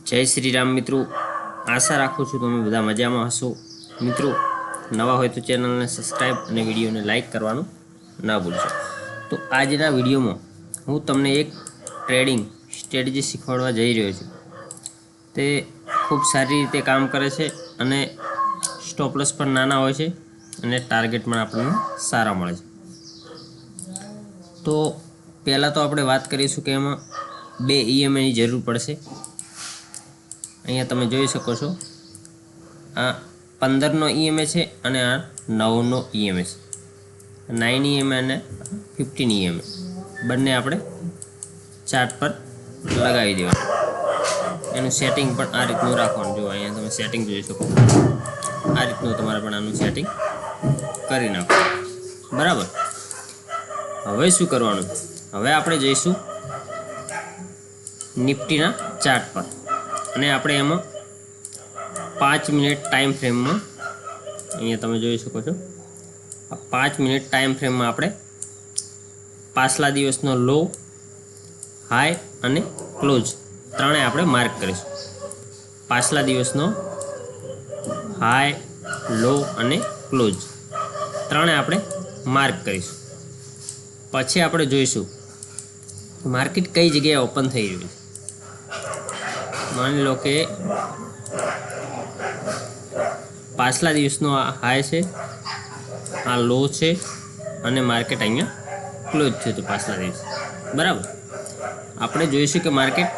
જય શ્રી રામ મિત્રો, આશા રાખું છું તમે બધા મજામાં હશો। મિત્રો નવા હોય તો ચેનલને સબસ્ક્રાઈબ અને વિડીયોને લાઈક કરવાનું ના ભૂલશો। તો આજના વિડીયોમાં હું તમને એક ટ્રેડિંગ સ્ટ્રેટેજી શીખવાડવા જઈ રહ્યો છું। તે ખૂબ સારી રીતે કામ કરે છે અને સ્ટોપ લોસ પણ નાના હોય છે અને ટાર્ગેટ પણ આપણને સારા મળે છે। તો પહેલાં તો આપણે વાત કરીશું કે એમાં 2 EMAની જરૂર પડશે। અહીંયા તમે જોઈ શકો છો, આ 15નો EMA છે અને આ 9નો EMA છે। 9 EMA અને 15 EMA બંને આપણે ચાર્ટ પર લગાવી દેવાનું। એનું સેટિંગ પણ આ રીતનું રાખવાનું। જો અહીંયા તમે સેટિંગ જોઈ શકો, આ રીતનું તમારે પણ આનું સેટિંગ કરી નાખો, બરાબર। હવે શું કરવાનું? હવે આપણે જઈશું નિફ્ટીના ચાર્ટ પર અને આપણે એમાં 5 મિનિટ ટાઈમ ફ્રેમમાં, અહીંયા તમે જોઈ શકો છો, આ 5 મિનિટ ટાઈમ ફ્રેમમાં આપણે પાછલા દિવસનો લો, હાઈ અને ક્લોઝ ત્રણે આપણે માર્ક કરીશું। પાછલા દિવસનો હાઈ, લો અને ક્લોઝ ત્રણે આપણે માર્ક કરીશું। પછી આપણે જોઈશું માર્કેટ કઈ જગ્યાએ ઓપન થઈ રહ્યું છે। માની લો કે પાછલા દિવસનો આ હાઈ છે, આ લો છે અને માર્કેટ અહીંયા ક્લોઝ થયું હતું પાછલા દિવસ, બરાબર। આપણે જોઈશું કે માર્કેટ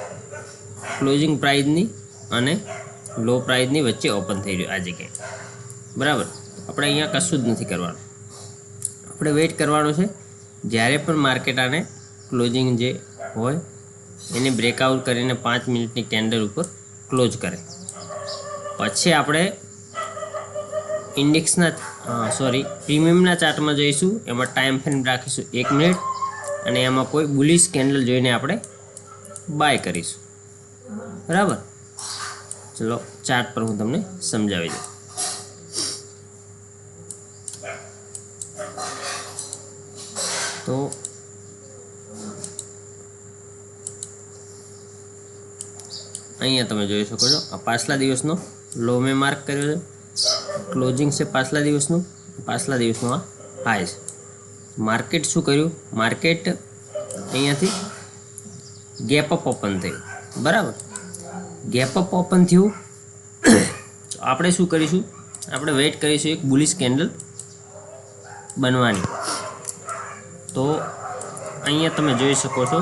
ક્લોઝિંગ પ્રાઇસની અને લો પ્રાઇસની વચ્ચે ઓપન થઈ રહ્યું આ જગ્યાએ, બરાબર। આપણે અહીંયા કશું જ નથી કરવાનું, આપણે વેઇટ કરવાનું છે। જ્યારે પણ માર્કેટ આને ક્લોઝિંગ જે હોય એને બ્રેકઆઉટ કરીને 5 મિનિટની કેન્ડલ ઉપર ક્લોઝ કરે, પછી આપણે ઇન્ડેક્સના પ્રીમિયમના ચાર્ટમાં જઈશું। એમાં ટાઈમ ફ્રેમ રાખીશું 1 મિનિટ અને એમાં કોઈ બુલિશ કેન્ડલ જોઈને આપણે બાય કરીશું, બરાબર। ચલો ચાર્ટ પર હું તમને સમજાવી દઉં। તો અહીંયા તમે જોઈ શકો છો, આ પાછલા દિવસનો લો મેં માર્ક કર્યો છે, ક્લોઝિંગ છે પાછલા દિવસનું આ હાઈ છે। માર્કેટ શું કર્યું? માર્કેટ અહીંયાથી ગેપ અપ ઓપન થયું, બરાબર। ગેપ અપ ઓપન થયું આપણે શું કરીશું? આપણે વેઇટ કરીશું એક બુલિશ કેન્ડલ બનવાની। તો અહીંયા તમે જોઈ શકો છો,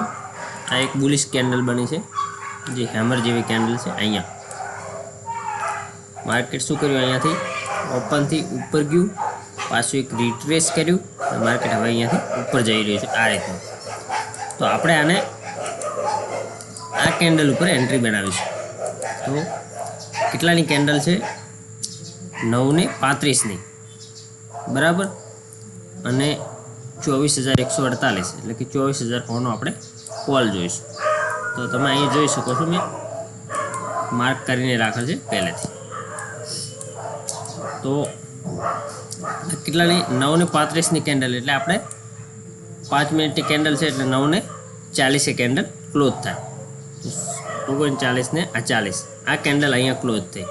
આ એક બુલિશ કેન્ડલ બની છે, જે હેમર જેવી કેન્ડલ છે। અહીંયા માર્કેટ શું કર્યું? અહીંયાથી ઓપનથી ઉપર ગયું, પાછું એક રિટ્રેસ કર્યું, માર્કેટ હવે અહીંયાથી ઉપર જઈ રહ્યું છે આ રીતનું। તો આપણે આને આ કેન્ડલ ઉપર એન્ટ્રી બનાવીશું। તો કેટલાની કેન્ડલ છે? 9:35ની, બરાબર। અને 24,148 એટલે કે 24,000 આપણે કોલ જોઈશું। તો તમે અહીંયા જોઈ શકો છો, મેં માર્ક કરીને રાખેલ છે પહેલેથી। તો કેટલાની? 9:35ની કેન્ડલ, એટલે આપણે 5 મિનિટની કેન્ડલ છે એટલે 9:40 કેન્ડલ ક્લોઝ થાય। 39 ને આ 40, આ કેન્ડલ અહીંયા ક્લોઝ થઈ।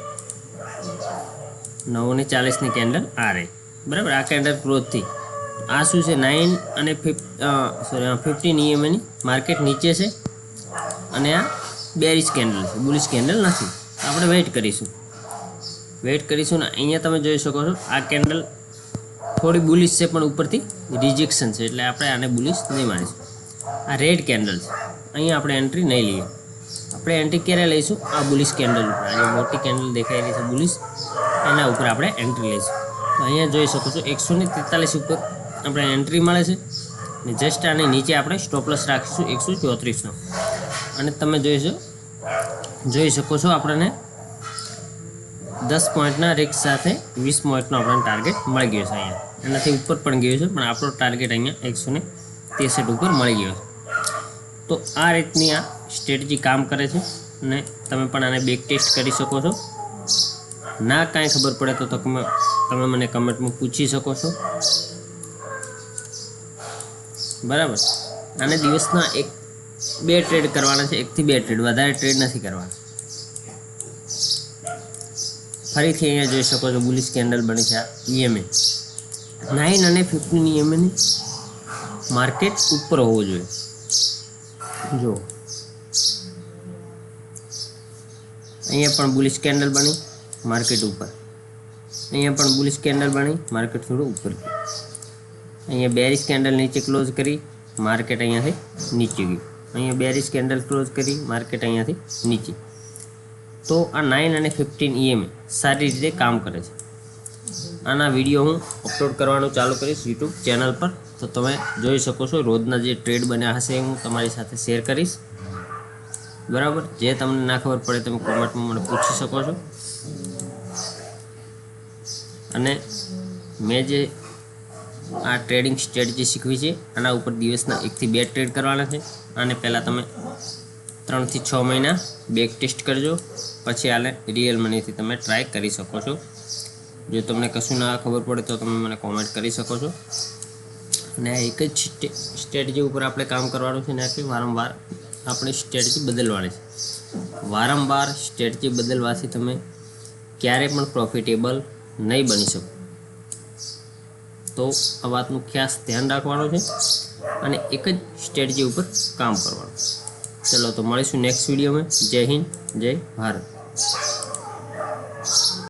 9:40ની કેન્ડલ આ રહી, બરાબર। આ કેન્ડલ ક્લોઝ થઈ। આ શું છે? 9 અને 15 EMAની માર્કેટ નીચે છે અને આ બેરિશ કેન્ડલ છે, બુલિશ કેન્ડલ નથી। આપણે વેઇટ કરીશું ને અહીંયા તમે જોઈ શકો છો, આ કેન્ડલ થોડી બુલિશ છે પણ ઉપરથી રિજેક્શન છે, એટલે આપણે આને બુલિશ નહીં માનીશું। આ રેડ કેન્ડલ છે, અહીંયા આપણે એન્ટ્રી નહીં લઈએ। આપણે એન્ટ્રી ક્યારે લઈશું? આ બુલિશ કેન્ડલ ઉપર, આ મોટી કેન્ડલ દેખાઈ રહી છે બુલિશ, એના ઉપર આપણે એન્ટ્રી લઈશું। તો અહીંયા જોઈ શકો છો 143 ઉપર આપણે એન્ટ્રી મળે છે અને જસ્ટ આની નીચે આપણે સ્ટોપ લોસ રાખીશું 134નો। અને તમે જોઈ શકો છો, આપણને 10 પોઈન્ટના રિસ્ક સાથે 20 પોઈન્ટનો આપણને ટાર્ગેટ મળી ગયો છે। અહીંયા એનાથી ઉપર પણ ગયો છે, પણ આપણો ટાર્ગેટ અહીંયા 163 ઉપર મળી ગયો છે। તો આ રીતની આ સ્ટ્રેટેજી કામ કરે છે અને તમે પણ આને બેક ટેસ્ટ કરી શકો છો। ના કાંઈ ખબર પડે તો તમે મને કમેન્ટમાં પૂછી શકો છો, બરાબર। આને દિવસના 1-2 ટ્રેડ કરવાના છે, 1 થી 2 ટ્રેડ, વધારે ટ્રેડ નથી કરવાના। ફરીથી અહીંયા જોઈ શકો છો બુલિશ કેન્ડલ બની છે. આ EMA 9 અને 15 EMA ની માર્કેટ ઉપર હોવો જોઈએ. જો અહીંયા પણ બુલિશ કેન્ડલ બની, માર્કેટ ઉપર. અહીંયા પણ બુલિશ કેન્ડલ બની, માર્કેટ થોડું ઉપર ગયું. અહીંયા બેરિશ કેન્ડલ નીચે ક્લોઝ કરી, માર્કેટ અહીંયાથી નીચે ગયું. અહીંયા બેરિશ કેન્ડલ ક્લોઝ કરી, માર્કેટ અહીંયાથી નીચે. તો આ 9 અને 15 EMA સારી રીતે કામ કરે છે. આના વિડીયો હું અપલોડ કરવાનું ચાલુ કરીશ યુટ્યુબ ચેનલ પર, તો તમે જોઈ શકો છો. રોજના જે ટ્રેડ બન્યા હશે હું તમારી સાથે શેર કરીશ. બરાબર, જે તમને ના ખબર પડે તમે કોમેન્ટમાં મને પૂછી શકો છો. અને મેં જે આ ટ્રેડિંગ સ્ટ્રેટેજી શીખવી છે આના ઉપર દિવસના 1 થી 2 ટ્રેડ કરવાના છે. આને પહેલાં તમે 3 થી 6 મહિના બેક ટેસ્ટ કરજો, પછી આને રિયલ મનીથી તમે ટ્રાય કરી શકો છો. જો તમને કશું ના ખબર પડે તો તમે મને કોમેન્ટ કરી શકો છો. અને આ એક જ સ્ટ્રેટેજી ઉપર આપણે કામ કરવાનું છે ને કે વારંવાર આપણે સ્ટ્રેટેજી બદલવાની છે. વારંવાર સ્ટ્રેટેજી બદલવાથી તમે ક્યારેય પણ પ્રોફિટેબલ નહીં બની શકો. તો આ વાતનું ખાસ ધ્યાન રાખવાનું છે અને એક જ સ્ટ્રેટેજી ઉપર કામ કરવાનું. ચલો તો મળીશું નેક્સ્ટ વિડીયોમાં. જય હિન્દ, જય ભારત.